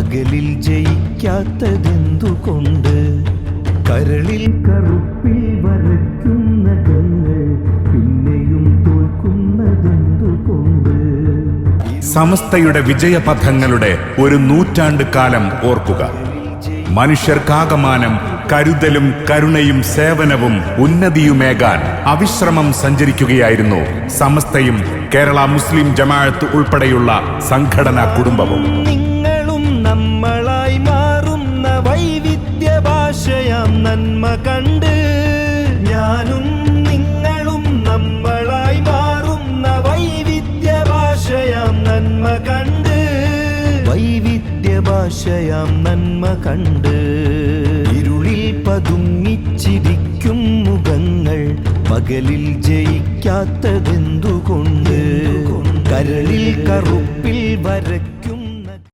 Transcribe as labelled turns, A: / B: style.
A: പകലിൽ ജയിക്കാത്തതെന്തുകൊണ്ട്? കരളിൽ കറുപ്പിൽ വരയ്ക്കുന്ന ഗങ്ങൾ പിന്നെയും തോൽക്കുന്നതെന്തുകൊണ്ട്?
B: സമസ്തയുടെ വിജയപഥങ്ങളുടെ ഒരു നൂറ്റാണ്ട് കാലം ഓർക്കുക. മനുഷ്യർക്കാകമാനം കരുതലും കരുണയും സേവനവും ഉന്നതിയുമേകാൻ അവിശ്രമം സഞ്ചരിക്കുകയായിരുന്നു സമസ്തയും കേരള മുസ്ലിം ജമാഅത്ത് ഉൾപ്പെടെയുള്ള സംഘടനാ കുടുംബവും.
A: നിങ്ങളും നമ്മളായി മാറുന്ന വൈവിധ്യ ഭാഷയാം നന്മ കണ്ട്, ഞാനും നിങ്ങളും നമ്മളായി മാറുന്ന വൈവിധ്യ ഭാഷയാം നന്മ കണ്ട്, വൈവിധ്യ ഭാഷയാം നന്മ കണ്ട്. ഇരുളിൽ പതുങ്ങിച്ചിരിക്കും മുഖങ്ങൾ പകലിൽ ജയിക്കാത്തതെന്തുകൊണ്ട്? കരളിൽ കറുപ്പിൽ വരയ്ക്കും